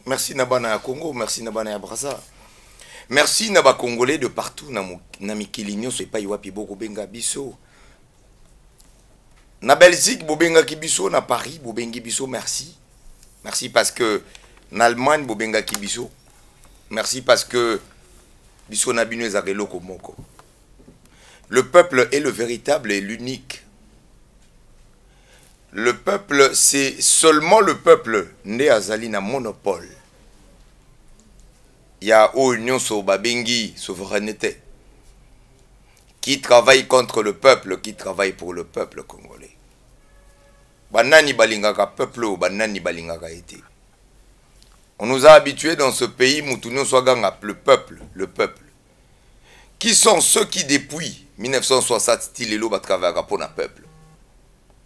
Merci Nabana ya Congo, merci Nabana ya Brazza. Merci Naba Congolais de partout na mikili nyonso epai wapi boko benga biso. Na Belgique bobenga kibiso, na Paris bobengi biso, merci. Merci parce que na Allemagne bobenga kibiso. Merci parce que biso na bino ezake loko moko. Le peuple est le véritable et l'unique. Le peuple, c'est seulement le peuple né azali na monopole. Il y a union sur babengi souveraineté. Qui travaille contre le peuple, qui travaille pour le peuple congolais. Banani balingaka peuple ou banani balingaka été. On nous a habitués dans ce pays, Moutounion Swaganga, le peuple. Qui sont ceux qui depuis 1960 style travaillent pour le peuple?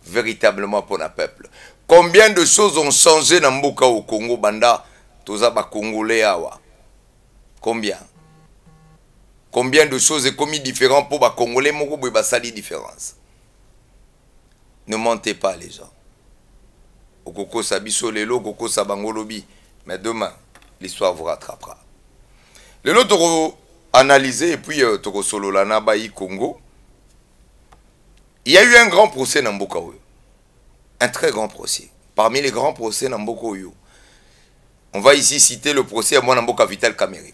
Véritablement pour le peuple. Combien de choses ont changé dans Mboka au Congo, Banda, Toza ba Congolais awa? Combien? Combien de choses est commis différent pour les Congolais, Moko Bouba Sali différence? Ne mentez pas les gens. Okoko Sabiso Lelo, Koko Sabangolobi. Mais demain, l'histoire vous rattrapera. Le lot toko analysé et puis toko solo la Nabaï Congo. Il y a eu un grand procès dans Mboka Oyo. Un très grand procès. Parmi les grands procès dans Mboka Oyo. On va ici citer le procès à Mboka Vital Kamerhe.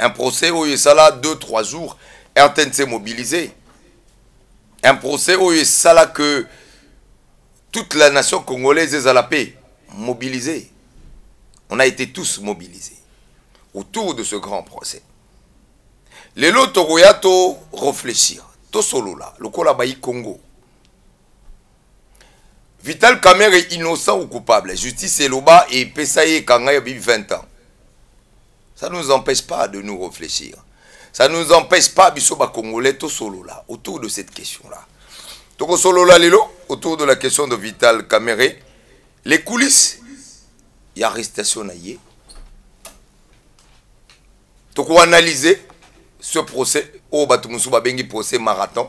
Un procès où il y a là 2-3 jours, RTN s'est mobilisé. Un procès où il y a là que toute la nation congolaise est à la paix, mobilisée. On a été tous mobilisés autour de ce grand procès. Les lots to réfléchir. To solo là, le Kolabaï Congo. Vital Kamerhe est innocent ou coupable. Justice est là-bas et Pesaye Kangaï vit 20 ans. Ça ne nous empêche pas de nous réfléchir. Ça ne nous empêche pas, Bissoba Congolais, tout solo là, autour de cette question-là. Tout solo là, autour de la question de Vital Kamerhe, les coulisses, il y a arrestation naïe. Tout analyser ce procès, au Batumusuba Bengi procès marathon,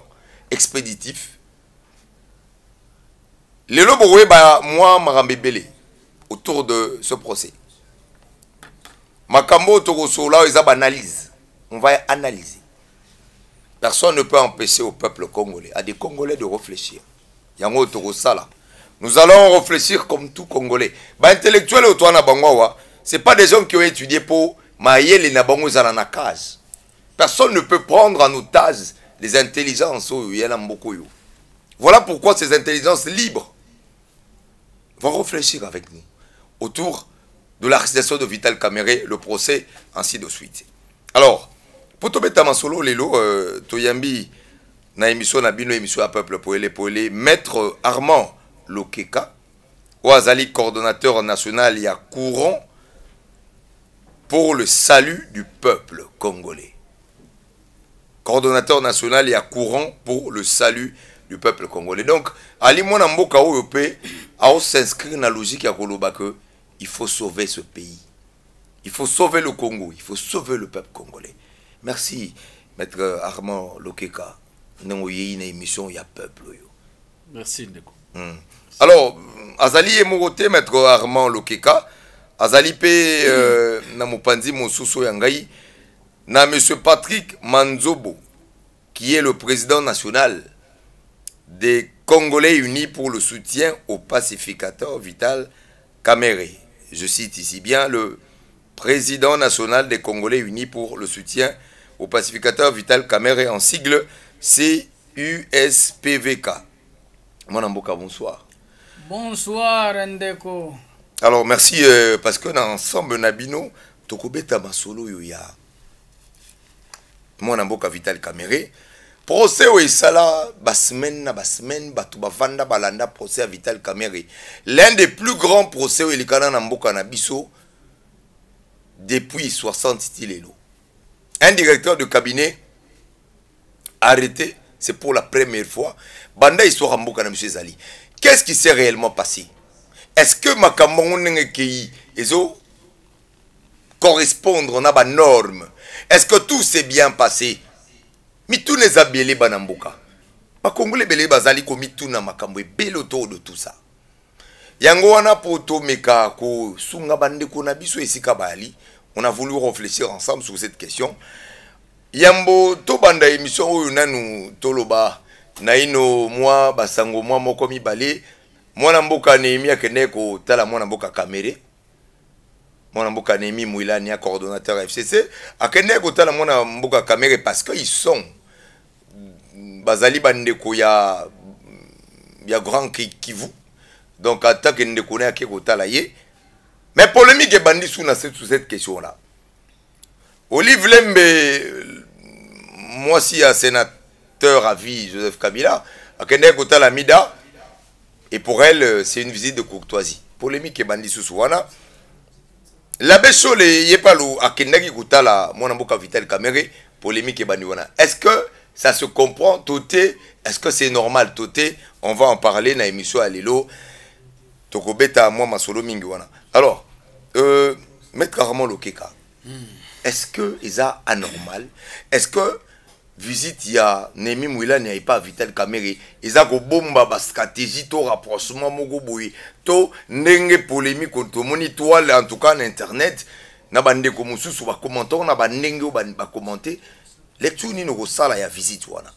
expéditif. Les lobes, moi, Marambébélé, autour de ce procès. Makambo Togosola, ils analysent. On va analyser. Personne ne peut empêcher au peuple congolais, à des Congolais de réfléchir. Yango Togosala. Nous allons réfléchir comme tout Congolais. Intellectuels au Toana Bangwawa, ce n'est pas des gens qui ont étudié pour Maïel et Nabango Zalanakaz. Personne ne peut prendre en otage les intelligences. Voilà pourquoi ces intelligences libres vont réfléchir avec nous autour de l'arrestation de Vital Kamerhe, le procès, ainsi de suite. Alors, pour te mettre à solo, Lelo, Toyambi, na émission, na bino émission à peuple poélé, Maître Armand Lokeka, Ouazali, coordonnateur national, il y a courant pour le salut du peuple congolais. Coordonnateur national, il y a courant pour le salut du peuple congolais. Donc, Ali Mwana Mboka Oyope, a s'inscrire dans la logique à Koloba que il faut sauver ce pays. Il faut sauver le Congo. Il faut sauver le peuple congolais. Merci, Maître Armand Lokeka. Nous une émission, il y a peuple. Merci, Ndeko. Alors, Azali et Morote, Maître Armand Lokeka. Azali pe Namupanzi Mosuso Yangai. Na Monsieur Patrick Manzobo, qui est le président national des Congolais unis pour le soutien au pacificateur Vital Kamerhe. Je cite ici bien le président national des Congolais unis pour le soutien au pacificateur Vital Kamerhe, en sigle CUSPVK. Mwanamboka, bonsoir. Bonsoir, Ndeko. Alors, merci, parce que dans l'ensemble Nabino, Tokobeta Masolo Yoya. Mwanamboka Vital Kamerhe. Procès au Isala, basmen, batu bavanda balanda procès à Vital Kamerhe. L'un des plus grands procès au Ilikana Namboka Nabiso depuis 60 styles. Un directeur de cabinet arrêté, c'est pour la première fois. Banda histoire Namboka na M. Zali. Qu'est-ce qui s'est réellement passé? Est-ce que Makamon Kei correspondre à la norme? Est-ce que tout s'est bien passé? Mais tout les abélés banamboka. Ma Congolais belé bazali komi tout na makambo belé autour de tout ça. yango wana poto meka ko sunga bande ko na biso esika bali. On a voulu réfléchir ensemble sur cette question. Yambo to banda émission oyo nanu toloba na ino moi basango moi moko mibale mwana mboka Nehemi akende ko tala mwana mboka Kamere. Mwana mboka Nehemi Mouilani, coordonnateur FCC, akende ko tala mwana mboka Kamere parce que ils sont bazali bandeko ya grand Kivu. Donc attaque ndeko na ke ko tala ye. Mais polémique est bandit sur cette question là. Olive Lembe, moi si un sénateur à vie Joseph Kabila, akende ko tala Mida. Et pour elle, c'est une visite de courtoisie. Polémique est bandit sous Souana. L'abbé Chole, il pas l'eau à Kendaki Koutala, mon amboka Vital Kamere, polémique est bandit. Est-ce que ça se comprend, Toté? Est-ce que c'est normal, Toté? On va en parler dans l'émission à Lilo. Tokobeta, moi, ma solo mingiwana. Alors, Maître Caramon Lokeka, est-ce que c'est anormal? Est-ce que visite il y a Nehemi Mouilani n'y a pas Vital Kamere ils a go bomba ba stratégie to rapprochement mogo boui to nenge polémique contre moni toile en tout cas en internet na bande ko mususu ba commentaire na ba nenge ba commenter lecture ni no sala ya visite wana.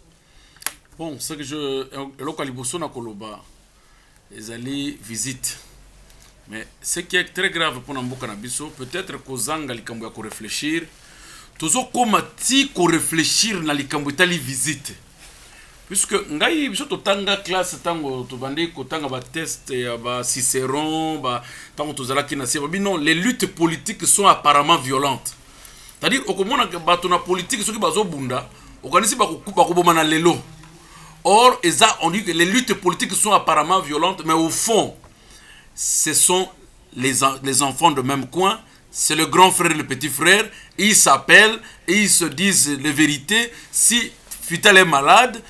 Bon, ce que je local liboso na koloba ezali visite. Mais ce qui est très grave pour Namboka Nabiso, peut-être kozanga likambo ya ko réfléchir. Toujours comme ti ko réfléchir na likambo itali visite. Puisque ngai biso to tanga classe tango to bande ko tanga ba test ya ba Cicéron ba tango to zala ki na seba non les luttes politiques sont apparemment violentes. C'est-à-dire okomona que bato na politique soki bazo bunda okanisi ba ko boma na lelo. Or on dit que les luttes politiques sont apparemment violentes mais au fond ce sont les enfants de même coin. C'est le grand frère et le petit frère. Ils s'appellent et ils se disent les vérités. Si Vital est malade,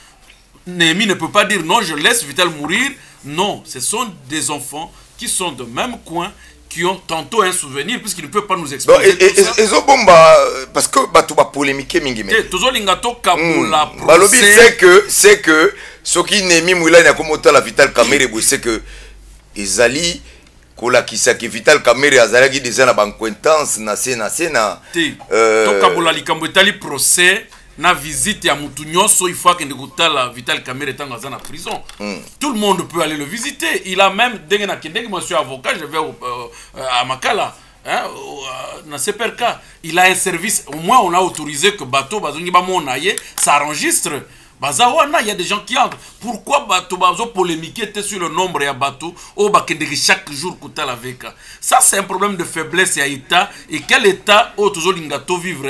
Nehemi ne peut pas dire non, je laisse Vital mourir. Non, ce sont des enfants qui sont de même coin, qui ont tantôt un souvenir, puisqu'ils ne peuvent pas nous expliquer. Et bomba parce que tu vas polémiquer mingi mais. Toujours lingato kabula. Balobi c'est que ce qui Nehemi Mouilani a comme la Vital Kamere c'est que Ezali kola kisaki Vital Kamere azalaki déjà na banquentance na sena to kabola likambo etali procès na visite ya mutu nyonso il faut que ndekutala Vital Kamere tanga za na prison. Tout le monde peut aller le visiter. Il a même dengue na kendeki moi je suis avocat, je vais à Makala hein na CPRK. Il a un service au moins on a autorisé que bateau bazongi ba monaye ça enregistre. Il y a des gens qui entrent. Pourquoi bateau bazo polémiquer sur le nombre de bateaux au bakendeki chaque jour kouta la veka? Ça c'est un problème de faiblesse à État. Et quel État au toujours lingato vivre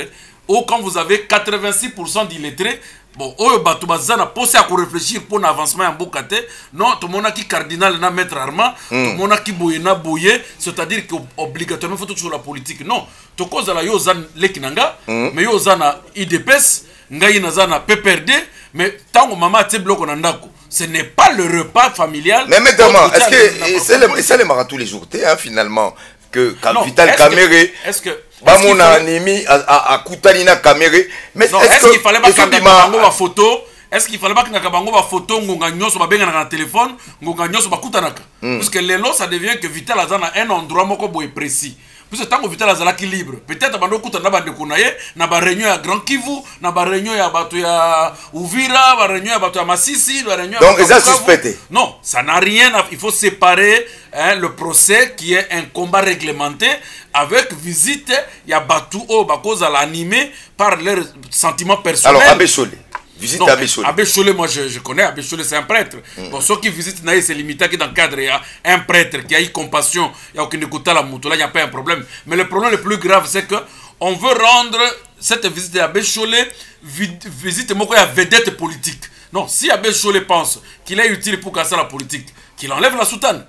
au quand vous avez 86% d'illettrés? Bon, au bateau bazana posé à réfléchir pour l'avancement en bokate. Non, tout le monde qui cardinal na maître Armand, tout le monde qui boye na boye, c'est-à-dire qu'obligatoirement faut tout sur la politique. Non, to cause la yo zan lekinanga, mais yo zana IDPS, ngai na zana PPRD. Mais tant que maman a bloqué dans ndako, ce n'est pas le repas familial. Mais maintenant, est-ce que c'est le marathon tous les jours, hein, finalement, que Vital Kamere, est-ce que Bamona Nehemi à Koutalina Kamere, mais est-ce qu'il fallait pas qu'on ait photo? Est-ce qu'il fallait pas qu'on ait une photo, ngonga nyoso ba benga na téléphone, ngonga nyoso ba kutanaka? Parce que lelo ça devient que Vital azana un endroit moko boy précis. Puisque tant que Vital azalaki libre, peut-être bando kutana bande kunaye na ba réunion ya Grand Kivu, na ba réunion ya bato ya Uvira, ba réunion ya bato ya Masisi, ba réunion. Donc ils ont suspecté. Non, ça n'a rien à... Il faut séparer le procès qui est un combat réglementé avec visite ya batu o bakoza l'animé par leurs sentiments personnels. Alors Abbé Chole. Visite Abbé Chole. Abbé Chole, moi je connais, Abbé Chole c'est un prêtre. Bon, ceux qui visitent Naïe, c'est limité dans le cadre, il y a un prêtre qui a eu compassion, il y a aucun écoute la moto, là il n'y a pas un problème. Mais le problème le plus grave, c'est que on veut rendre cette visite d'Abbé Chole, visite à vedette politique. Non, si Abbé Chole pense qu'il est utile pour casser la politique, qu'il enlève la soutane.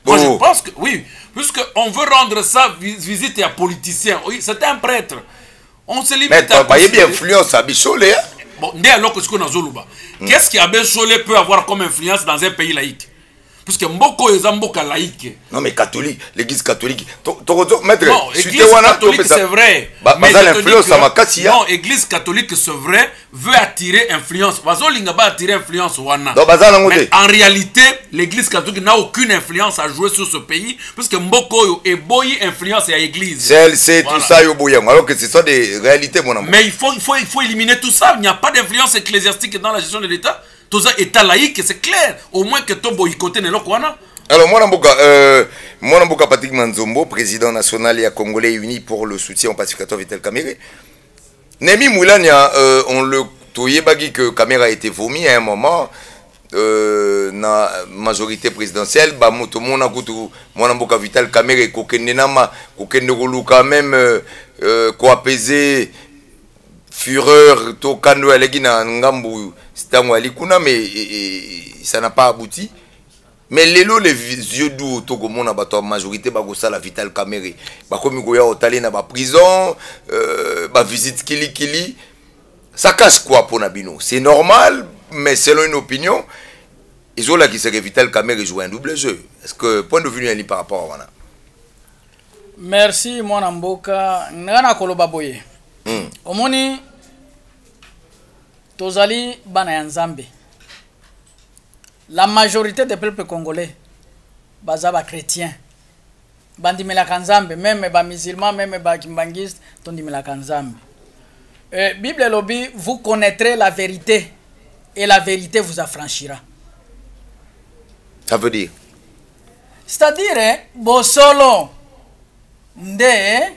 Moi je pense que, oui, puisqu'on veut rendre ça visite à politicien, oui, c'est un prêtre. On se limite à... Mais il y a bien influence à Abbé Chole, hein? Bon, qu'est-ce qu'Abbé Chole peut avoir comme influence dans un pays laïque? puisque mboko eza mboka laïque. Non mais catholique, l'église catholique. Maître, non, église catholique c'est vrai. Mais l'influence ça m'a cassé. Non, église catholique c'est vrai, veut attirer influence. Bazolinga ba attirer influence wana. Mais en réalité, l'église catholique n'a aucune influence à jouer sur ce pays puisque mboko yo e boyi influence à l'église. C'est tout ça yo boyang alors que ce sont des réalités mon amour. Mais il faut éliminer tout ça, il n'y a pas d'influence ecclésiastique dans la gestion de l'État. Tout ça état laïque, c'est clair. Au moins que ton boycotté n'est pas. Alors, moi, Mboka Patrick Manzombo, président national et Congolais unis pour le soutien au pacificateur Vital Kamerhe. Nemi Moulania, on le toyebagi que Kamerhe a été vomi à un moment, na majorité présidentielle, bah, Motomona Koutou, moi, Mboka Vital Kamerhe, Kokenenama, Kokenegolu quand même, quoi apaiser, fureur, Tokano Alegina, Ngambu, mais ça n'a pas abouti. Mais les yeux doux, la majorité, la Vital Kamerhe, comme il y a en prison, visite Kili, ça casse quoi pour Nabino? C'est normal, mais selon une opinion, ils ont là qui c'est que Vital Kamerhe joue un double jeu. Est-ce que, point de vue, il y a par rapport à Wana? Merci, mon Mboka. Nana Koloba Boye. Omoni. Tozali bana ya Nzambe. La majorité des peuples congolais bazaba chrétiens. Bandimela Nzambe, même ba musulmans, même ba kimbangistes, tondimela Nzambe. Bible lobby, vous connaîtrez la vérité et la vérité vous affranchira. Ça veut dire? C'est-à-dire, bosolo nde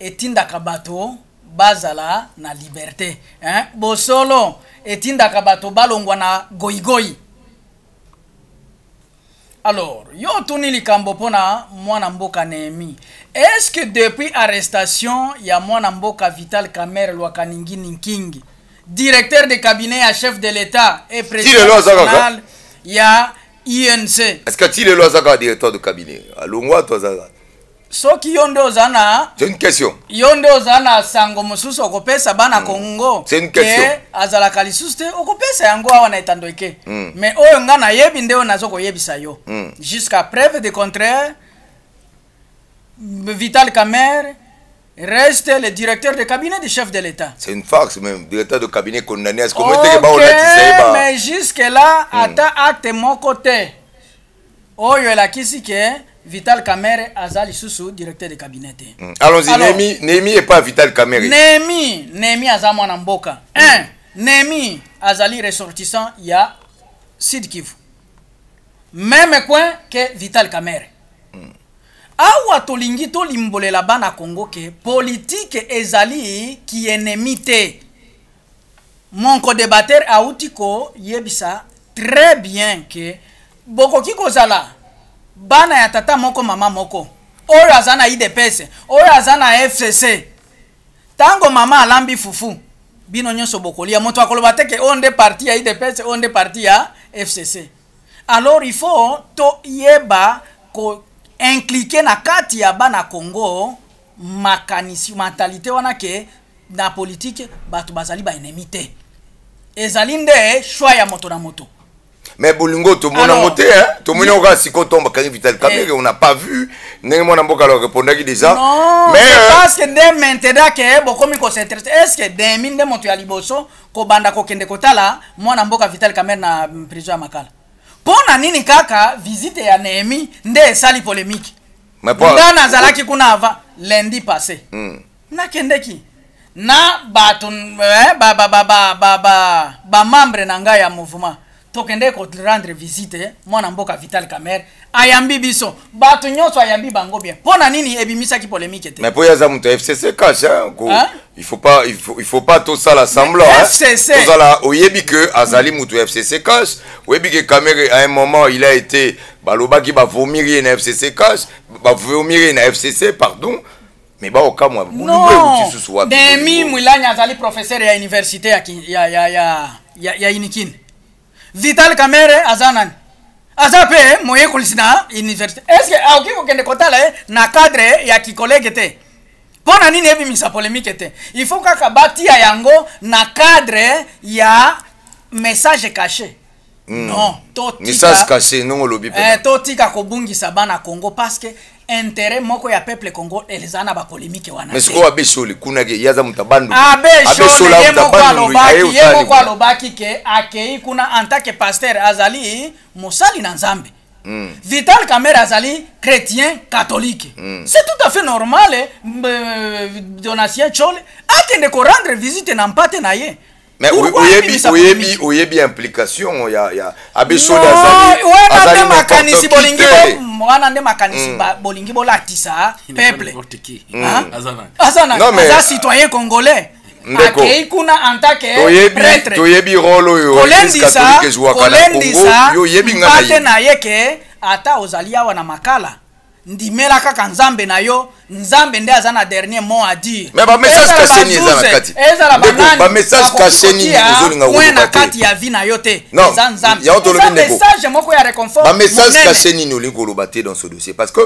etinda kabato bazala na liberté, hein? Bosolo etinda kabato balongwa na goigoi. Alors, yo tuni likambo pona mwana mboka Nehemi. Est-ce que depuis arrestation ya mwana mboka Vital Kamerhe Lwakaningi Ninkingi, directeur de cabinet à chef de l'État et président national ya INC. Est-ce que tu es le directeur de cabinet? Alongwa toi ça. Soki yondo ozana. C'est une question. Yondo ozana sango mususu okopesa bana Congo. C'est une question. Azala kalisuste okopesa yango awa na etandoike. Mais oyo nga na yebi ndeo nazoko yebisa yo. Jusqu'à preuve de contraire, Vital Kamerhe reste le directeur de cabinet du chef de l'État. C'est une farce même, directeur de cabinet condamné. Est-ce que mais jusque là, ata acte mon côté. Oyo la kisi ke Vital Kamerhe azali susu directeur de cabinet. Allons-y, Nehemi est pas Vital Kamerhe. Nehemi aza mwana mboka. Nehemi azali ressortissant ya Sud Kivu. Même coin que Vital Kamerhe. Awa tolingi to limbolela bana Congo ke politique ezali ki enemité. Mon co-débatteur Autiko yebisa très bien que boko kiko zala bana ya tata moko mama moko oyo azana IDPS oyo azana FCC tango mama alambi fufu bino nyonso bokolia moto akoloba teke onde parti ya IDPS onde parti ya FCC. Alors il faut to yeba ko impliquer na kati ya bana Congo makanisi mentalité wana ke na politique batu bazali ba enemité ezali nde choix ya moto na moto. Mais Bolingo, tout le monde a monté, hein? Tout le monde a dit que Vital Kamerhe, on n'a pas vu. N'est-ce pas répondre déjà? Non, mais parce que dès maintenant que beaucoup de s'intéresse. Est-ce que dès maintenant montu à Liboso, ko banda ko kende kotala, moi na mboka Vital Kamerhe na prison à Makala. Pona nini kaka visite ya Nehemi nde sali polémique. Mais pas. Ndana zalaki kuna ava lundi passé. Na kendeki. Na batun ba membre na nga ya mouvement. Tokende ko rendre visite mwana mboka Vital Kamerhe ayambi biso batu nyonso ayambi bango bien pona nini ebimisa ki polémique te. Mais pour yaza muto FCC cash hein, il faut pas tout ça l'assemblant hein. FCC tout ça là oyebi que azali muto FCC cash oyebi que Kamerhe à un moment il a été baloba ki ba vomir na FCC cash ba vomir na FCC pardon mais ba oka moi non Nehemi Mwilanya azali professeur ya université ya Inikin. Vital Kamerhe azanan azape moye kulisina université. Est-ce que aoki ko kende kotala na cadre ya ki collègue te pona nini ebi misa polémique te il faut kaka bati ya yango na cadre ya message caché non message caché non lobby totika kobungisa bana Congo parce que intérêt moko ya peuple Congo elezana ba polémique wana mais siko abesholi kuna ke yaza mutabandu abesholi yemo kwa lobaki ke akei kuna en tant que pasteur azali mosali na nzambe Vital Kamerhe azali chrétien catholique c'est tout à fait normal Donatien Chole akende ko rendre visite na mpate na ye. Mais oyebi implication ya abesholi azali makanisi bolingi wana nde makanisi bolingi bolatisa peuple azana aza citoyen congolais akei kuna en tant que prêtre toyebi role oyo catholique jouaka na Congo yo yebi ngana na ye ke ata ozali awa na makala ndimela kaka nzambe na yo nzambe nde aza na dernier mot à dire. Mais ba message caché ni eza na kati ba message caché ni ozolinga ko na kati ya vie na yo te eza nzambe ya otolobi ndeko message moko ya réconfort ba message caché ni olinga ko lobate dans ce dossier parce que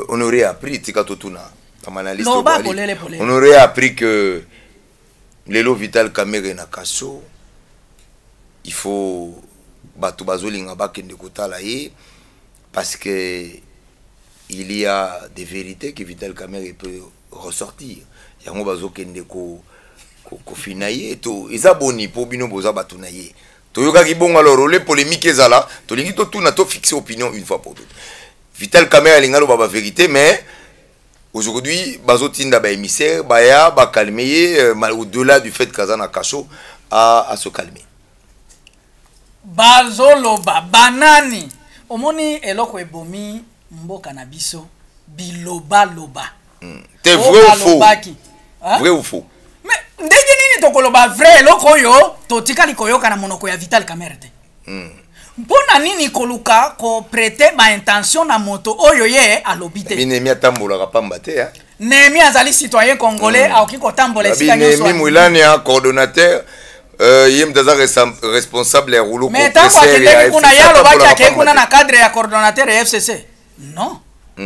on aurait appris tika totuna comme analyste on aurait appris que Lelo Vital Kamerhe na kaso il faut batu bazolinga bakende kotala ye parce que il y a des vérités que Vital Kamerhe peut ressortir yango bazokende ko finaye to eza boni po bino boza batu na ye toyoka ki bonga loro le polémique ezala to lingi to tuna to fixer opinion une fois pour toutes. Vital Kamerhe alingalo ba vérité mais aujourd'hui bazotinda ba émissaire baya ba calmer au-delà du fait kazana kaso à se calmer. Bazoloba banani omoni eloko ebomi mboka na biso biloba loba. T'es vrai ou faux? Vrai ou faux? Mais ndenge nini tokoloba vrai eloko yo totikali koyoka na monoko ya Vital Kamerhe te. Mpona nini koluka ko prêter ma intention na moto oyo ye alobite. Binemi atambola kapamba te hein. Nemi azali citoyen congolais aoki ko tambola sika nyoso. Nemi Mwilani a coordonnateur yem daza responsable ya rouleau mais tant que kuna yalo baki akekuna na cadre ya coordonnateur ya FCC. Non.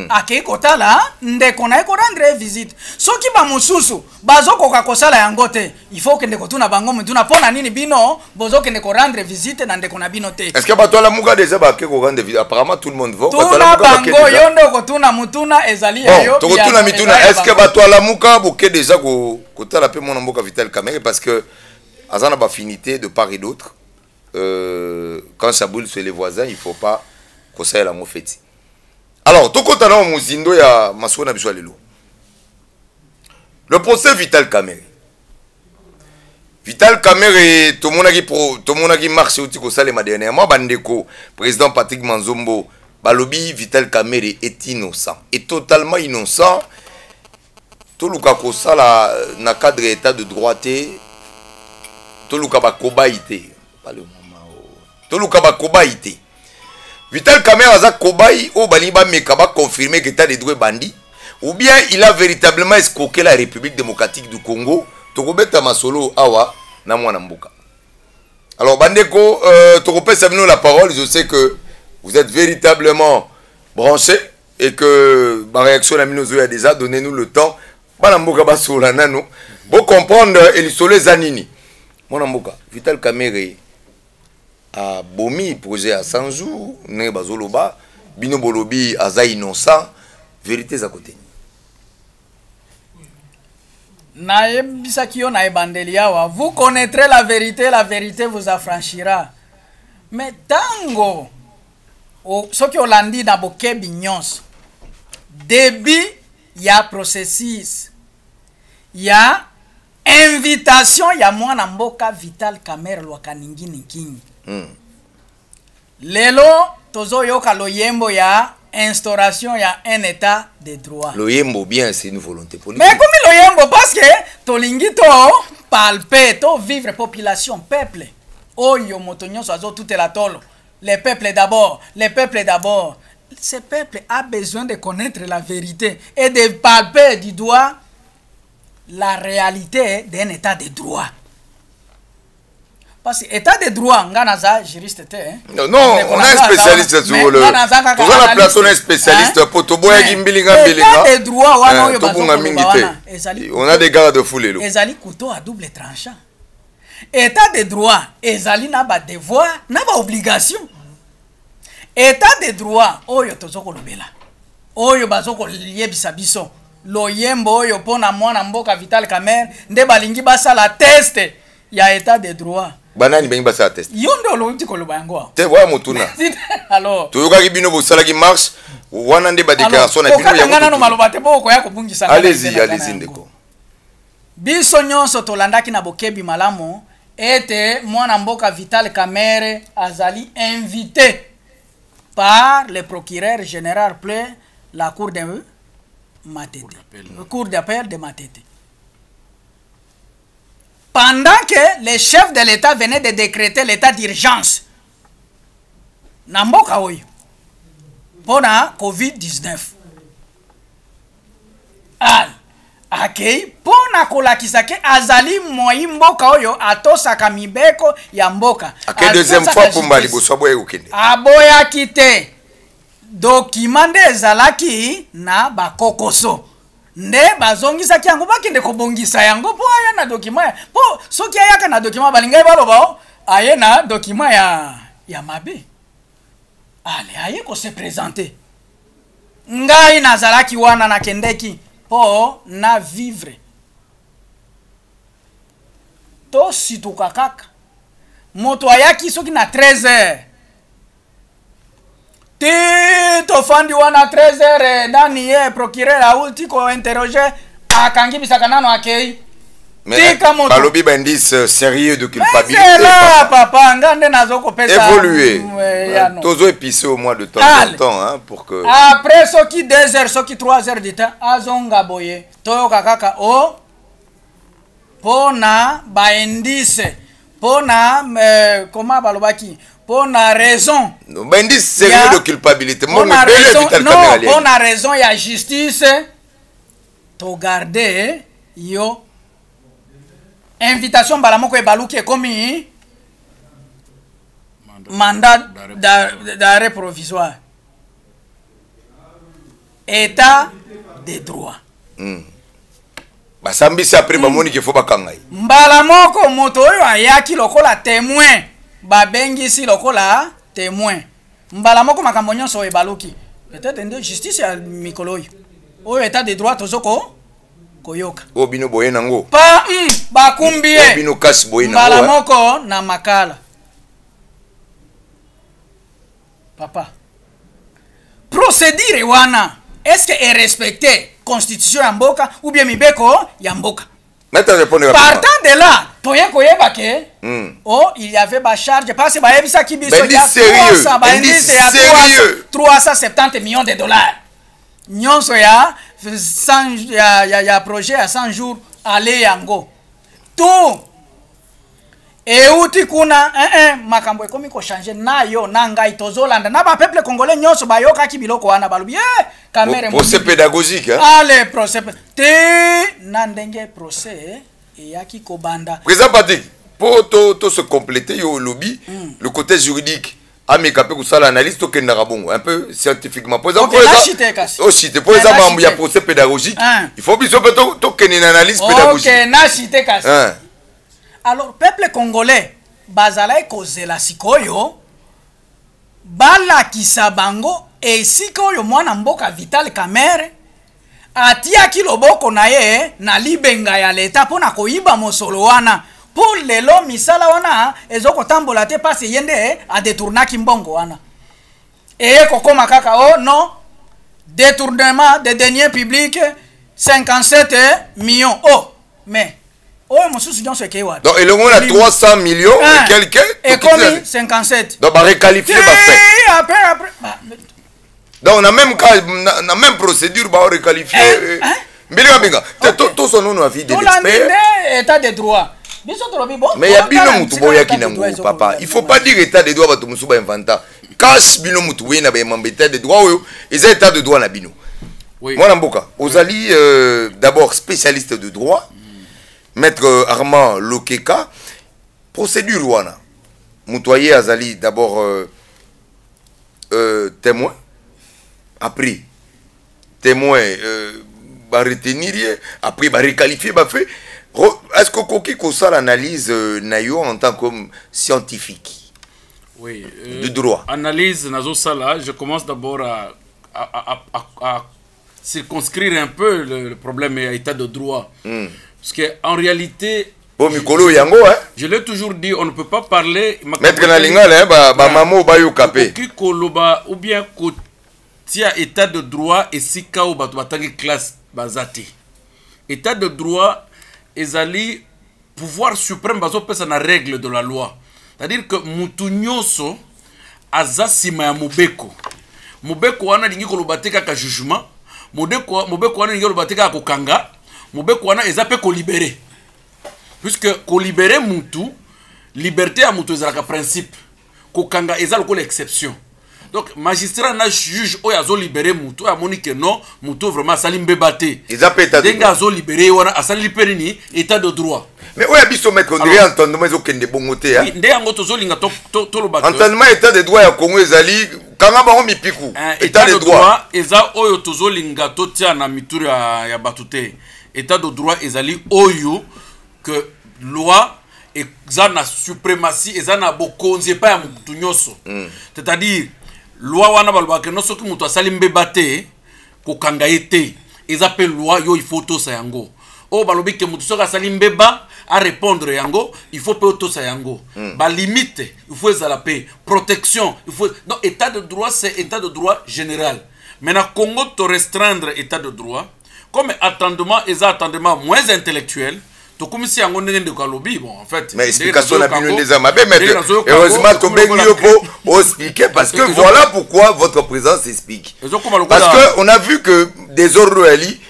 Akeko tala ndeko na eko rendre visite. Soki ba mususu bazoko ka kosala yango te. Il faut que ndeko tuna bango mutuna pona nini bino bozo ke ndeko rendre visite na ndeko na bino te. Est-ce que batwala muka déjà ba keko rendre visite apparemment tout le monde va batwala muka bango yondo ko tuna mutuna ezali yo. To tuna mituna est-ce que batwala muka boke déjà ko tala pe mon mboka Vital Kamerhe parce que azana ba affinité de part et d'autre quand ça boule sur les voisins il faut pas ko ça la mofeti. Alors, tokota na muzindo ya masona biswa lelo. Le procès Vital Kamerhe. Vital Kamerhe tomonaki marche outi ko salema dernièrement bandeko président Patrick Manzombo balobi Vital Kamerhe est innocent et totalement innocent. Toluka ko sala na cadre état de droit te toluka ba kobaité. Pas le moment. Toluka ba kobaité. Vital Kamerhe aza kobai o baliba mekaba confirmer que état de droit bandi ou bien il a véritablement escroqué la République démocratique du Congo tokobeta masolo awa na mwana mboka. Alors bandeko tokopesa bino la parole, je sais que vous êtes véritablement branchés et que ma réaction na mino zoya déjà donnez-nous le temps bana mboka basola nano pour comprendre elisolo zanini mwana mboka Vital Kamerhe a bomi projet à 100 jours ne bazoloba bino bolobi aza innocent vérité za côté na yebisa kiyo na ebandeli yawa vous connaîtrez la vérité vous affranchira mais tango soki olandi na bokebi nyonso début ya processus ya invitation ya mwana mboka Vital Kamerhe lwaka ningini nkingi. Lelo tozo yoka loyembo ya instauration ya un état de droit. Loyembo bien c'est une volonté politique. Mais comme loyembo parce que tolingi to palper to vivre population peuple. Oyo motonyo sozo tout la tolo. Les peuples d'abord, les peuples d'abord. Ce peuple a besoin de connaître la vérité et de palper du doigt la réalité d'un état de droit. Parce que état de droit, nganaza juriste te. Non, on a un spécialiste sur le. Tout ça la place on est spécialiste pour to boya gimbilinga mbilinga. État de droit wana oyo bazonga mingi te. On a des garde-fous lelo. Ezali couteau à double tranchant. état de droit ezali na ba devoir na ba obligation. État de droit oyo tozoko lobela oyo bazoko yebisa biso loyembo oyo pona mwana mboka Vital Kamerhe nde balingi basala test ya état de droit. Banani bengi basala test yondo oluti koloba yango te voya motuna. Alors toyokaki bino bosalaki marche wana nde ba déclaration na bino yango no maloba te boko ya kobungisa. Allez-y ndeko. Biso nyonso tolandaki na bokebi malamu ete mwana mboka Vital Kamerhe azali invité par le procureur général plein la cour de Matete, cour d'appel de Matete. Pendant que le chef de l'État venait de décréter l'état d'urgence na mboka oyo pona COVID-19. Akei pona kolakisa ke azali moi mboka oyo atosaka mibeko ya mboka. Ake deuxième fois pour mbali boso boye ukende. Aboya kite. Document nde ezalaki na bakokoso. Nde bazongisaki yango bakende kobongisa yango po aya na document. Po soki ayaka na document balingai baloba aye na document ya mabe. Ale aye ko se présenter. Ngai nazalaki wana na kendeki po na vivre. To situka kaka. Moto ayaki soki na 13h. Tito fandi wana 13h nani ye procureur aulti ko interroger akangi bisaka nano akei. Mais balobi ba indice sérieux de culpabilité. Là, papa ngande nazoko pesa. Évoluer. Tozo épicer au moins de temps en temps hein pour que après soki 2h soki 3h du temps azonga boye. Toyoka kaka o pona ba indice pona comment balobaki pona raison ba indice sérieux de culpabilité mon raison non pona raison ya justice to garder yo invitation balamoko ebaluki ekomi mandat d'arrêt provisoire état de droit. Basambisi après bamoni ke fo bakangai. Mbala moko moto oyo ayaki lokola témoin babengisi lokola témoin. Mbala moko makambo nyonso ebaluki. Peut-être nde justice ya mikolo oyo état de droit tozoko koyoka. Obino boye nango. Pa bakumbie. Obino kasi boye nango. Mbala moko na makala. Papa. Procédure wana est-ce que est respecté constitution ya mboka ou bien mibeko ya mboka? Partant de là, toye koyeba ke il y avait ba charge parce que ba yebisa ki biso ya 370 millions de dollars. Nyonso ya 100 ya projet à 100 jours aller yango. Tout euti kuna makambo ekomi ko changer nayo na ngai tozolanda na ba peuple congolais nyonso bayoka ki biloko wana balubi Kamerhe procès pédagogique hein. Allez procès te na ndenge procès eyaki kobanda président Patrick pour to se compléter yo lobby le côté juridique amekape kusala analyse to kendaka bongo un peu scientifiquement pour exemple pour exemple il y a procès pédagogique il faut biso to kenina analyse pédagogique. OK na cité kasi. Alors peuple congolais bazala kozela sikoyo balakisa bango esika oyo mwana mboka Vital Kamerhe atiaki loboko na ye na libenga ya leta pona koyiba mosolo wana pour lelo misala wana ezokotambola te pasi yende a détournaki mbongo wana kokoma kaka oh non détournement de deniers publics 57 millions oh mais oh mususu jonso ekewa donc et le monde a 300 millions et quelqu'un et comme 57 donc ba requalifier ba fait après donc on a même procédure ba requalifier mbele binga to son nom avis de l'expert état de droit mais il y a bino mutu boya kinango papa il faut pas dire état de droit ba to musuba inventa casse bino mutu we na ba état de droit oyo ils état de droit na bino moi mboka ozali d'abord spécialiste de droit maître Armand Lokeka procédure wana mutoyer azali d'abord témoin après témoin va retenir après va requalifier va fait Est-ce que Koki Kosa l'analyse Nayo en tant que scientifique? Oui. De droit. Analyse Nazo Sala, je commence d'abord à circonscrire un peu le problème et l'état de droit. Parce qu'en réalité, je l'ai toujours dit, on ne peut pas parler. Maître Nalingal, maman Bayou Kapé. Ou bien tia état de droit et si kao batoubatangi classe bazati. État de droit, ezali pouvoir suprême bazo pesa na règle de la loi. C'est-à-dire que mutunyoso aza sima ya mobeko. Mobeko wana lingi kolobateka ka jugement. Mobeko wana lingi kolobateka ka kokanga. Mobeko wana eza pe ko libérer. Puisque ko libérer mutu, liberté à mutu ezalaka principe. Kokanga eza lokola exception. Donc magistrat na juge oyo azo libérer mutu a moni que non mutu vraiment asali mbebate. Eza pe état de droit. Azo libérer wana asali perini état de droit. Mais où est-ce que on dirait entendement ezokende bongote hein? Nde yango tozolinga to lobaka. Entendement état de droit ya Congo ezali kanga bango mipiku. État de droit eza oyo tozolinga totia na mituri ya batute. État de droit ezali oyo que loi eza na suprématie eza na bokonzi pa ya mutu nyoso. C'est-à-dire loi wana balobaka no soki mutu asali mbebate kokanga ete eza pe loi yo il faut tosa yango. O balobi ke mutu soki asali mbeba à répondre yango, il faut pas tosa yango. Ba limite, il faut la paix, protection, il faut donc état de droit c'est état de droit général. Maintenant Congo to restreindre état de droit comme attendement attendement moins intellectuel. To comme si yango ndenge de kalobi bon en fait. Mais explication la bino des amabe mais heureusement to bengi pour expliquer parce que voilà pourquoi votre présence explique. Parce que on a vu que des ordres ali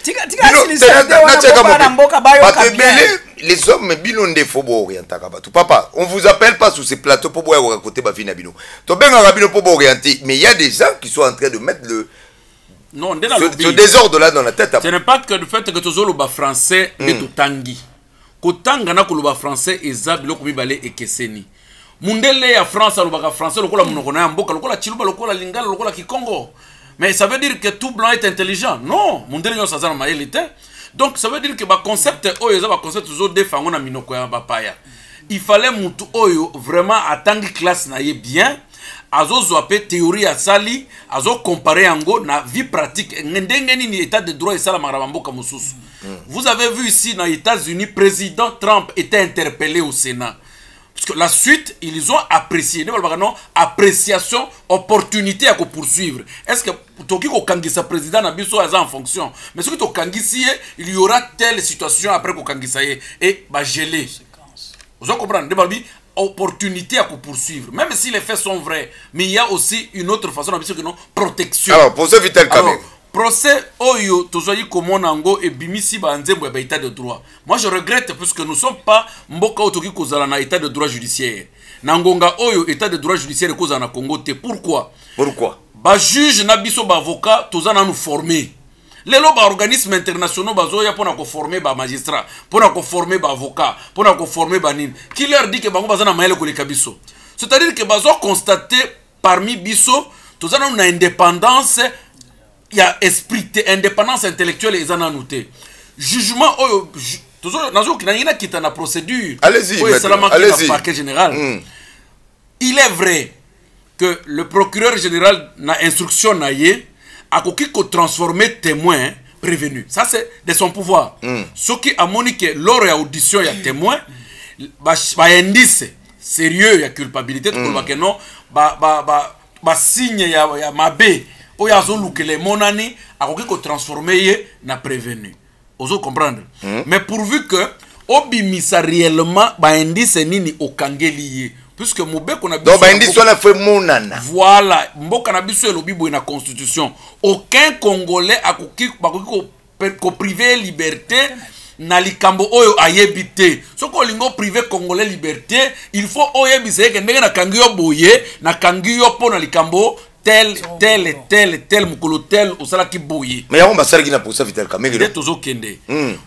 les hommes bilonde fobo orientaka batu papa on vous appelle pas sur ces plateaux pour boire raconter ba vie na bino to benga rabino pour orienter mais il y a des gens qui sont en train de mettre le non ce désordre là dans la tête. Ce n'est pas que le fait que tozolo ba français de tutangi kotanga na koloba français eza biloko mibale ekeseni mundele ya France alobaka français lokola monoko na mboka lokola chiluba lokola lingala lokola kikongo mais ça veut dire que tout blanc est intelligent non mundele nyo sazana mayelite. Donc ça veut dire que ba concept oyo eza ba concept zo defango na minoko ya bapaya. Il fallait mutu oyo vraiment atangi classe na ye bien azo zoape théorie ya sali azo comparer yango na vie pratique ndenge nini état de droit et sala maraba mboka mususu. Vous avez vu ici dans les États-Unis président Trump était interpellé au Sénat. Parce que la suite, ils ont apprécié. Non, appréciation, opportunité à poursuivre. Est-ce que Toki Kangisa président n'a pas en fonction? Mais ce que Kangisi, il y aura telle situation après Kangisa et bah gelé. Vous comprenez? Opportunité à poursuivre. Même si les faits sont vrais, mais il y a aussi une autre façon de non protection. Alors, pour ce Vital Kamé. Procès oyo tozoyi komonango et bimisi ba nzembo ya état de droit. Moi je regrette parce que nous sommes pas mboka otoki kozala na état de droit judiciaire. Nangonga oyo état de droit judiciaire kozala na Congo te. Pourquoi? Ba juge na biso ba avocat tozana nous former. Lelo ba organismes internationaux bazoya pona ko former ba magistrat, pona ko former ba avocat, pona ko former ba nin. Qui leur dit que bango bazana mayele ko leka biso. C'est-à-dire que bazo constater parmi biso tozana na indépendance. Il y a esprit indépendance intellectuelle et en noté. Jugement qui est en procédure. Allez-y, allez-y. Parquet général. Il est vrai que le procureur général n'a instruction naïe a transformer témoin prévenu. Ça c'est de son pouvoir. Ce qui a moniqué lors de l'audition il y a témoin, indice sérieux il y a culpabilité que non signe ya mabe oyo azolukele monani akoki ko transformer na prévenu. Ozo comprendre. Mais pourvu que obimisa réellement ba indice nini okangeli puisque mobeko na biso donc ba indice on a fait monana. Voilà, mboka na biso elobi boye na constitution. Aucun congolais akoki ko privé liberté na likambo oyo ayebite. Soko lingo privé congolais liberté, il faut oyebise ke ndenge na kangiyo boye na kangiyo po na likambo tel mukolo tel osala ki boye. Mais on va ça qui n'a pour ça Vital Kamé.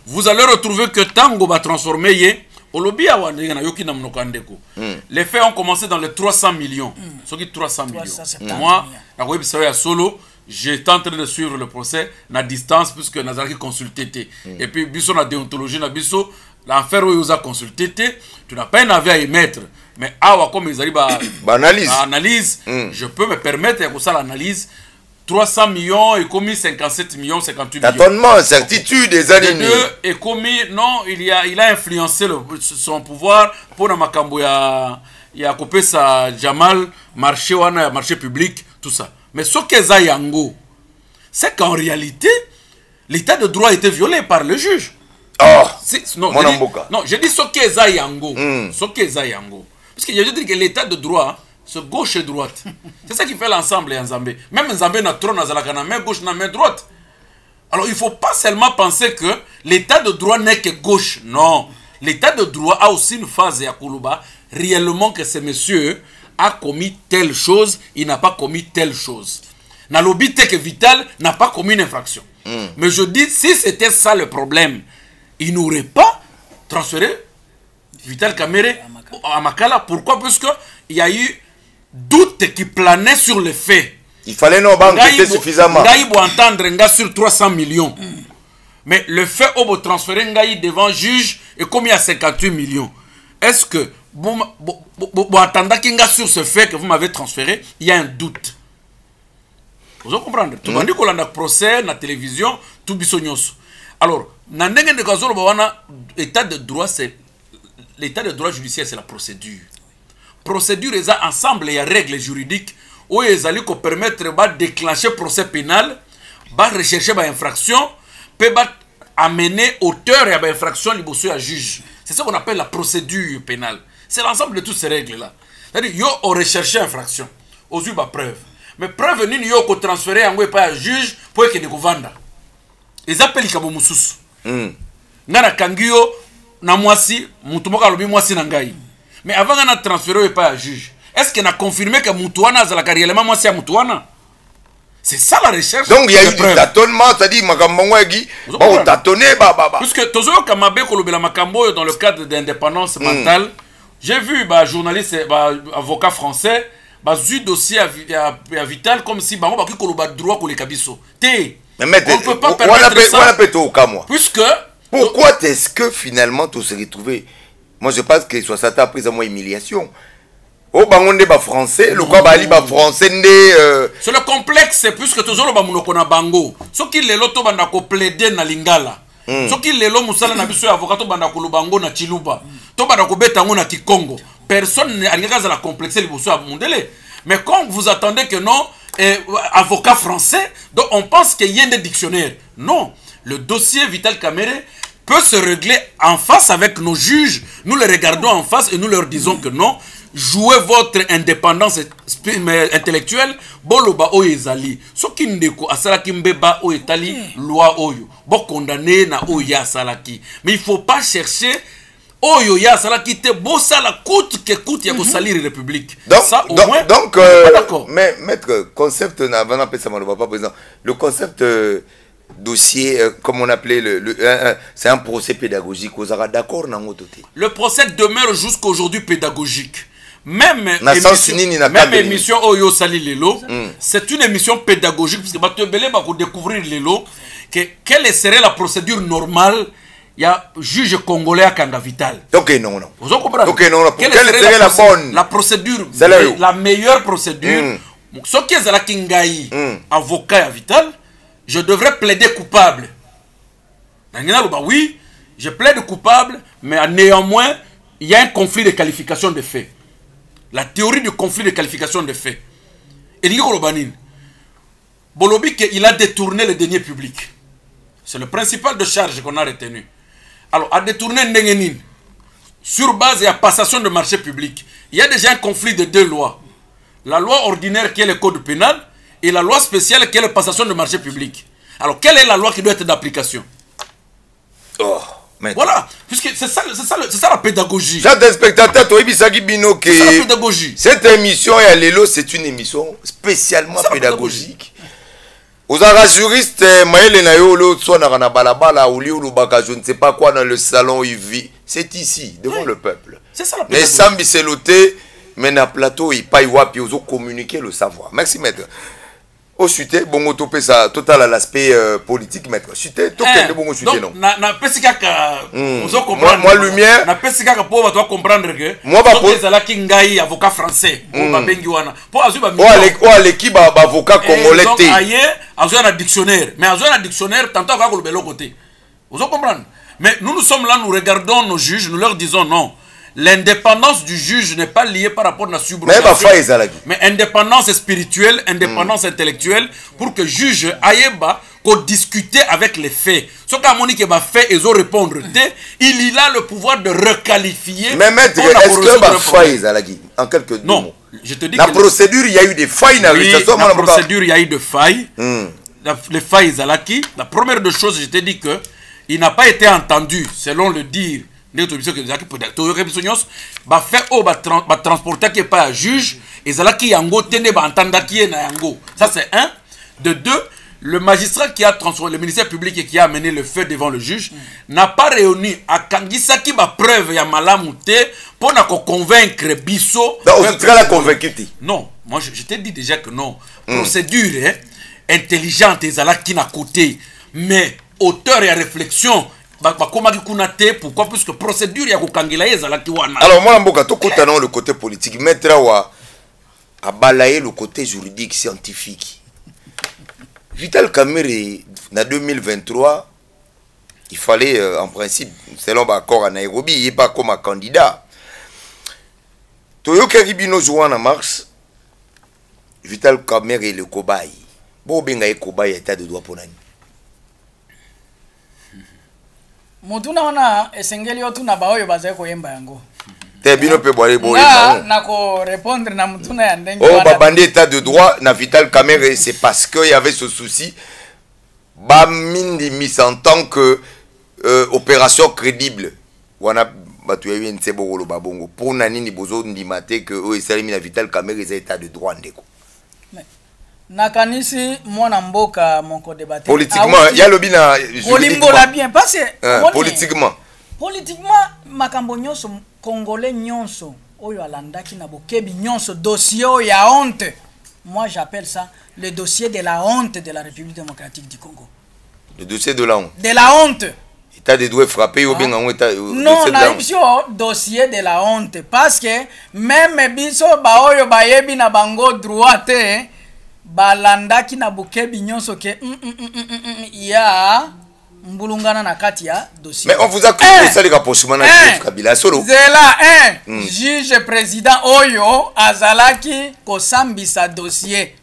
Vous allez retrouver que tango va transformer ye olobi awa ndenge na yoki na mnoko andeko. Les faits ont commencé dans les 300 millions. Ce qui 300 millions. Moi, na ko ebisa ya solo, j'étais en train de suivre le procès na distance puisque nazaki consulté. Et puis biso na déontologie na biso l'affaire où ils ont consulté, tu n'as pas un avis à émettre. Mais comme ils arrivent à analyse, je peux me permettre de faire l'analyse. 300 millions et commis 57 millions, 58 millions. Tâtonnement, certitude des années. Et commis, non, il a influencé son pouvoir pour le Makambo, il a coupé sa Jamal, marché public, tout ça. Mais ce que ça yango, c'est qu'en réalité, l'état de droit a été violé par le juge. Oh, non, je dis ce que ça yango. Ce que ça yango. Parce que je dis que l'état de droit, c'est gauche et droite. C'est ça qui fait l'ensemble en Zambie. Même en Zambie, on a trop dans main gauche, dans la main droite. Alors, il ne faut pas seulement penser que l'état de droit n'est que gauche. Non. L'état de droit a aussi une phase à Koulouba, réellement que ce monsieur a commis telle chose, il n'a pas commis telle chose. Dans l'obit que Vital n'a pas commis une infraction. Mais je dis, si c'était ça le problème, il n'aurait pas transféré Vital Kamerhe à Makala. Pourquoi? Parce qu'il y a eu doute qui planait sur les faits. Il fallait non enquêter suffisamment. Il faut entendre un gars sur 300 millions. Mais le fait où transférer un gars devant juge est commis à 58 millions. Est-ce que vous attendez qu'un gars sur ce fait que vous m'avez transféré, il y a un doute? Vous comprenez? Tout le monde dit qu'on a un procès, la télévision, tout bisognos. Alors, dans l'état de droit, c'est l'état de droit judiciaire, c'est la procédure. Procédure, ils ont ensemble, il y a règles juridiques où ils allaient permettre de déclencher procès pénal, de rechercher des infractions, peut amener auteur et infraction à juge. C'est ça qu'on appelle la procédure pénale. C'est l'ensemble de toutes ces règles-là. C'est-à-dire, on recherche infraction, aux yeux de preuve. Mais preuve, nous avons transféré un juge pour qu'il nous vende. Ils appellent comme Moussous. Ngana Kangio, na mwasi, mutumoka lobi mwasi nangai. Mais avant qu'on a transféré pas à juge, est-ce qu'on a confirmé que Moutouana a la carrière moi c'est à Moutouana? C'est ça la recherche. Donc il y a eu du tâtonnement, c'est-à-dire Makambo Guy, bon tâtonné, puisque Tozo Kamabe Kolobela Makambo dans le cadre d'indépendance mentale, j'ai vu journaliste, avocat français, eu dossier à Vital comme si Bango Baki Koloba droit pour les Kabiso. Mais on ne peut pas permettre ça. Puisque pourquoi est-ce que finalement tout se retrouvé? Moi je pense que 60 ans après ça moi humiliation. Oh bangonde ba français, le quoi bali ba français c'est le complexe puisque toujours ba munoko na bango. Ce qui les loto banda ko plaider na lingala. Ce qui les lo musala na biso avocat to banda ko lubango na chiluba. To banda ko beta ngo na Kikongo. Personne n'arrive à la complexer le bosso à mondele. Mais quand vous attendez que non avocat français, donc on pense qu'il y a des dictionnaires. Non, le dossier Vital Kamerhe peut se régler en face avec nos juges. Nous les regardons en face et nous leur disons que non, jouez votre indépendance intellectuelle. Boloba oyezali. Soki ndeko asalaki mbeba oyetali loi oyo. Bo condamné na oya salaki. Mais il faut pas chercher oyo ya salaki te bossa la coûte que coûte ya ko salir république. Donc ça au moins donc mais maître concept na va appeler ça pas président. Le concept dossier, comme on appelait c'est un procès pédagogique. Vous êtes d'accord dans votre côté? Le procès demeure jusqu'aujourd'hui pédagogique. Même émission Oyo Sali Lelo, c'est une émission pédagogique parce que Batebele va découvrir Lelo que quelle serait la procédure normale. Il y a juge congolais à Kanga Vital. Ok, non. Vous comprenez? Ok, non. Quelle serait la bonne? La procédure, la meilleure procédure. Ce qui est à la Kingaï, avocat à Vital, je devrais plaider coupable. Oui, je plaide coupable, mais néanmoins, il y a un conflit de qualification de faits. La théorie du conflit de qualification de faits. Et Bolobi, il a détourné les deniers publics. C'est le principal de charge qu'on a retenu. Alors, à détourner Ndengenin, sur base de la passation de marché public, il y a déjà un conflit de deux lois. La loi ordinaire qui est le code pénal et la loi spéciale qui est la passation de marché public. Alors, quelle est la loi qui doit être d'application? Voilà, puisque c'est ça la pédagogie. Chers spectateurs, c'est la pédagogie. Cette émission, c'est une émission spécialement pédagogique. Aux juriste, je ne sais pas quoi dans le salon où il vit. C'est ici, devant le peuple. C'est ça la pédagogie. Mais Sambi c'est loté, mais dans le plateau, il paye wapi, ils ont communiqué le savoir. Merci, maître. au suite bongo topé ça total à l'aspect politique maître suite to kende bongo suite non na pesika ka ozo comprendre moi lumière na pesika ka po ba comprendre que moi ba po ezala ki ngai avocat français po ba bengi wana po azu ba l'équipe ba avocat congolais té aye azu na dictionnaire mais azu na dictionnaire tantôt ka ko le côté ozo comprendre mais nous sommes là nous regardons nos juges nous leur disons non. L'indépendance du juge n'est pas liée par rapport à la subordination. Mais indépendance spirituelle, indépendance intellectuelle, pour que le juge aïeba qu'on discuter avec les faits. Ce que va fait, ils ont répondre. Il a le pouvoir de requalifier. Mais maître, est-ce que va faillir en quelques mots? Non, je te dis la procédure, il y a eu des failles. Oui, la procédure, il y a eu des failles. Les failles, Zalaki. La première des choses, je te dis que il n'a pas été entendu, selon le dire. Ba fait au ba transporter qui pas juge et ça là qui yango tene ba entendre qui na yango. Ça c'est un. De deux, le magistrat qui a transformé le ministère public et qui a amené le fait devant le juge n'a pas réuni à kangisa qui ba preuve ya malamuté pour na ko convaincre biso. Donc tu la convaincu. Non, moi je t'ai dit déjà que non. Procédure intelligente et ça là qui n'a côté mais auteur et réflexion. Pourquoi? Puisque procédure ya kokangela ezalaki wana. Alors moi mboka to kota non le côté politique mettre à balayer le côté juridique scientifique. Vital Kamerhe en 2023 il fallait en principe selon l'accord à Nairobi il est pas comme un candidat. Toyoka Ribino jouant en mars Vital Kamerhe le cobaye. Bo benga e cobaye état de droit pour nani. Mutuna wana esengeli yotu na baoyo bazaye koyemba yango. Te bino pe boire boye na ko répondre na mutuna ya ndenge wana. Oh babandi état de droit na Vital Kamerhe c'est parce que il y avait ce souci ba mindi mis en tant que opération crédible. Wana batu ya yente bokolo babongo pour nani ni bozo ndimate que o esalimi na Vital Kamerhe c'est état de droit ndeko. Nakanisi mwana mboka moko débattre politiquement il y a le bina juridiquement bien parce que politiquement makambo nyonso congolais nyonso oyo alandaki na bokebi nyonso dossier ya honte. Moi j'appelle ça le dossier de la honte de la République démocratique du Congo. Le dossier de la honte. De la honte. État de droit frappé ou bien en état non na dossier de la honte parce que même biso ba oyo bayebi na bango droit te balandaki na bukebi nyonso ke ya mbulungana na kati ya dossier. Mais on vous a cru ça les rapprochements na Kabila solo. Zela juge président oyo azalaki kosambisa dossier.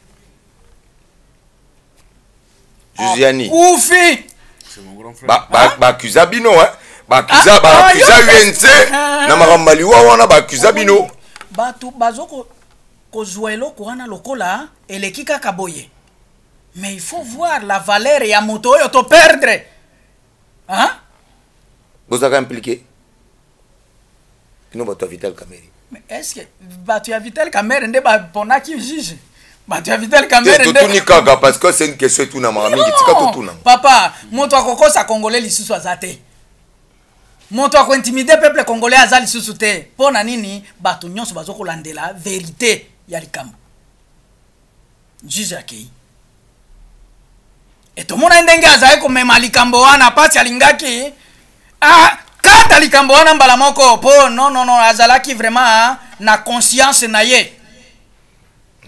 Juziani. Oufi. C'est mon grand frère. Ba accusa bino ba accusa UNC na marambali wana ba accusa bino. Batu bazoko kozwelo koana lokola eleki kaka boye. Mais il faut voir la valeur ya moto oyo to perdre. Hein? Vous avez impliqué? Non, bah tu as Vital Kamerhe. Mais est-ce que bah tu as Vital Kamerhe nde ba ponaki juge? Bah tu as Vital Kamerhe nde. Tout nikaga parce que c'est une question tout na marami kitika to tout na. Papa, moto akokosa congolais lisusu azate. Moto ako intimider peuple congolais azali lisusu te. Pona nini bato nyonso bazoko landela vérité ya likambo. Juge akei. Et tout le monde a ndenge azaye ko mema likambo wana pasi alingaki kata likambo wana mbala moko po non azalaki vraiment na conscience na ye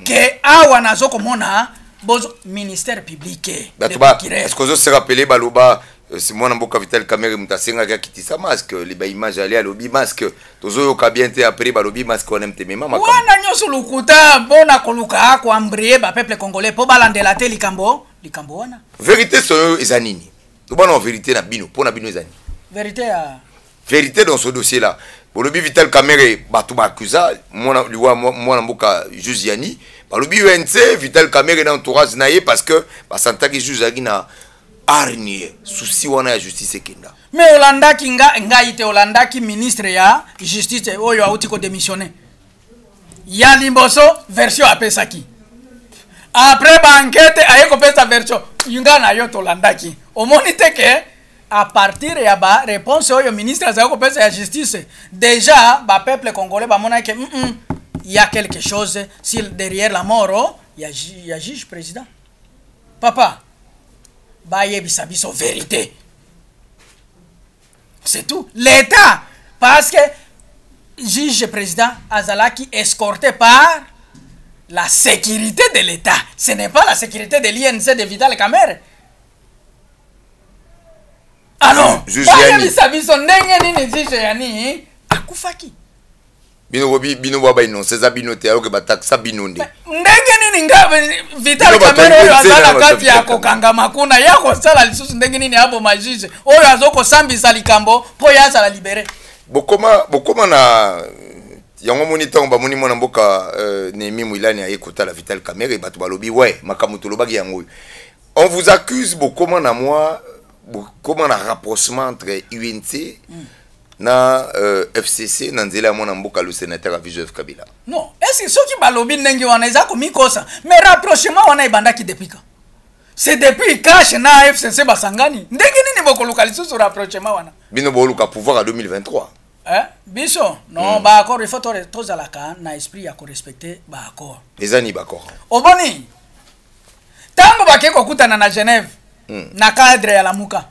ke awa nazoko mona bozo ministère public est-ce que vous se rappelez baloba c'est moi Mboka Vital Kamerhe mutasenga ka kitisa masque les ba image aller à lobby masque tozo ka bien te après ba lobby masque on aime te mema makamba wana nyoso lukuta bona koluka ko ambrier ba peuple congolais po balandela te likambo wana vérité so ezanini to bona vérité na bino po na bino ezani vérité dans ce dossier là pour lobby Vital Kamerhe batu ba accusa mona liwa mona Mboka Juziani ba lobby UNC Vital Kamerhe na entourage na ye parce que ba santaki juge agina arnie souci wana ya justice kenda. Mais olandaki ngaite olandaki ministre ya justice oyo auti ko démissionner. Ya limboso version apesaki. Après ba enquête ayeko pesa version yungana yo to landaki. Omonite ke à partir ya ba réponse oyo ministre azako pesa ya justice déjà ba peuple congolais ba mona ke il y a quelque chose si derrière la mort il y a juge président. papa bayebisa biso vérité. C'est tout. L'État, parce que juge président azalaki escorté par la sécurité de l'État. Ce n'est pas la sécurité de l'INC de Vital Kamerhe. Alors, bayebisa biso ndenge nini juge yani akufaki. Bino baba ino seza bino te ayoke batakisa bino nde. Ndenge nini ngabe Vital Kamerhe oyo azala kati ya kokanga makuna ya kosala lisusu ndenge nini abo majije oyo azoko sambisa likambo po ya azala libéré. Bokoma na yango moni tango ba moni mona mboka Nemi Mwilani aye kotala Vital Kamerhe bato balobi ouais makamu tolobaki yango. On vous accuse bokoma na moi bokoma na rapprochement entre UNC na FCC na nzela ya mwana mboka le sénateur Joseph Kabila. Non, est-ce que ceux qui balobi ndenge wana eza komikosa mais rapprochement wana ebandaki depuis quand? C'est depuis cash na FCC basangani. Ndenge nini bokoluka lisusu rapprochement wana? Bino boluka pouvoir à 2023. Biso non ba accord il faut tozalaka na esprit ya ko respecter ba accord. Ezani ba accord. Oboni. Tango bakeko kutana na Genève na cadre ya lamuka.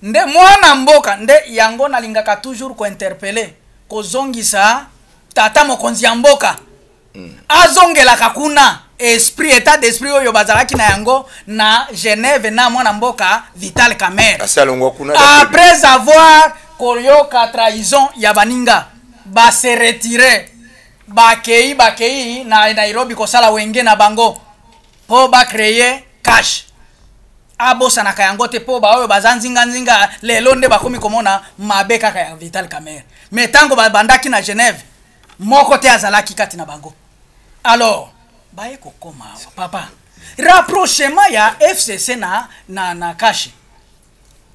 Nde mwana mboka nde yango nalingaka toujours ko interpeller kozongisa tata mokonzi ya mboka. Azongela kakuna esprit état d'esprit oyo bazalaki na yango na Genève na mwana mboka Vital Kamerhe. Après avoir koyoka trahison ya baninga ba se retirer bakei na Nairobi kosala wenge na bango po ba créer cash abosa na kayango te po ba oyo bazanzinga lelo nde bakomi komona mabe kaka ya Vital Kamerhe mais tango bandaki na Genève moko te azalaki kati na bango. Alors baye kokoma papa rapprochement ya FCC na cash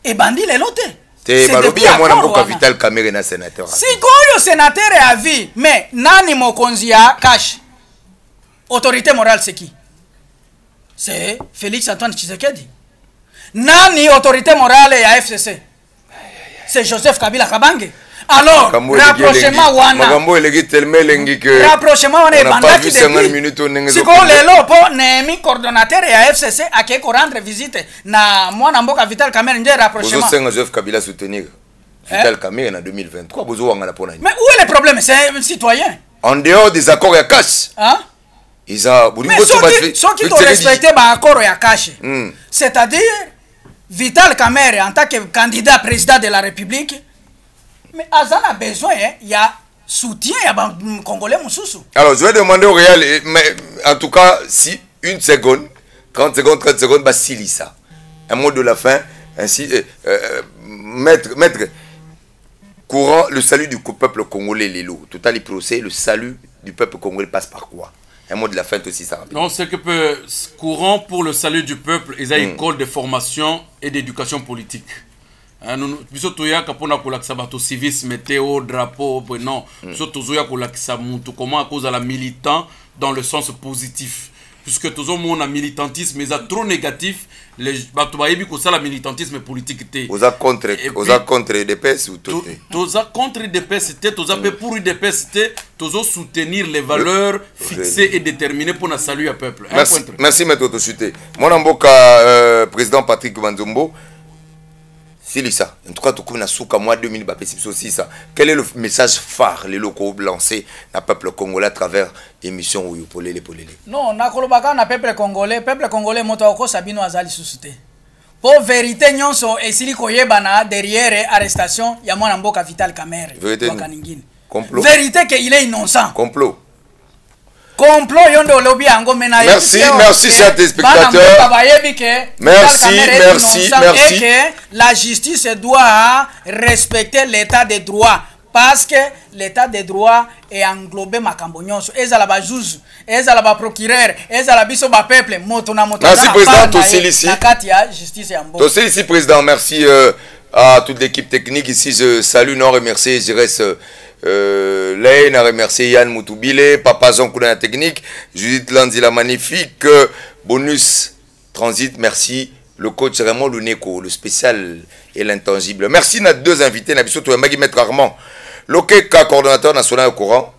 e bandi lelo te balobi ya mwana mboka Vital Kamerhe na sénateur. Sikoyo sénateur à vie mais nani mokonzi ya cash autorité morale c'est qui? C'est Félix Antoine Tshisekedi. Nani autorité morale ya FCC? C'est Joseph Kabila Kabange. Alors rapprochement wana magambo elegi tellement lengi que rapprochement wana ebandaki depuis siko lelo po Nemi coordonnateur ya FCC akeko rendre visite na mwana mboka Vital Kamerhe nje rapprochement. Bozo senga Joseph Kabila soutenir Vital Kamerhe en 2023 bozo wanga na pona. Mais où est le problème? C'est un citoyen. En dehors des accords ya cash. Hein? Mais ceux qui ont respecté ba accord ya cash. C'est-à-dire Vital Kamerhe en tant que candidat président de la République. Mais Azan a besoin, il y a soutien, il y a Congolais Moussoussou. Alors, je vais demander au réel, mais en tout cas, si une seconde, 30 secondes, 30 secondes, bah, si ça. Un mot de la fin, ainsi, maître, courant, le salut du peuple congolais, les lots. Total, les procès, le salut du peuple congolais passe par quoi? Un mot de la fin aussi, ça. Non, c'est que courant pour le salut du peuple, ils ont une école de formation et d'éducation politique. Biso toyaka pona kolakisa bato civisme météo drapeau non biso tozoya kolakisa mutu comment à cause de la militant dans le sens positif puisque tozo mona militantisme mais ça trop négatif les bato bayebi ko sala militantisme politique té oza contre DPS ou tout toza contre DPS té toza pe pour DPS té tozo soutenir les valeurs fixées et déterminées pour na saluer le peuple. Merci maître Tosuté mon mboka président Patrick Manzombo. Silisa, en tout cas, tu connais Souka mois 2000 aussi ça. Quel est le message phare les locaux lancés dans le peuple congolais à travers l'émission où polélé. Non, na kolobaka na peuple congolais motoko sabino azali susute. Pour vérité nyonso esili koyebana derrière arrestation ya mwana mboka Vital Kamerhe. Complot. Vérité que il est innocent. Complot yondo lobi yango mena. Merci chers téléspectateurs. Merci. Et que la justice doit respecter l'état de droit parce que l'état de droit est englobé makambo nyonso. Ezala ba juge, ezala ba procureur, ezala biso ba peuple moto na moto. Merci président Tosilici. La carte ya justice ya mboka. Tosilici président, merci à toute l'équipe technique ici. Je salue, non remercier, je reste Lane a remercié Yann Moutoubile, Papa Zon Koulana Technique, Judith Landi la magnifique, Bonus Transit, merci. Le coach Raymond Luneko, le spécial et l'intangible. Merci à deux invités, Nabiso Touamagi Maître Armand, Lokeka, coordonnateur national au courant.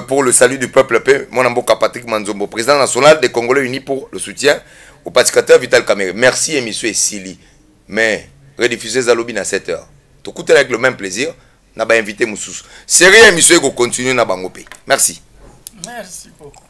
pour le salut du peuple paix. Mon amboka Patrick Manzombo, président national des Congolais unis pour le soutien au pacificateur Vital Kamerhe. Merci émission Sili. Mais rediffuser Zalobi à 7h. Tout coûte avec le même plaisir. N'a pas invité Moussous. Sérieux émission qu'on continue na bangopé. Merci. Merci beaucoup.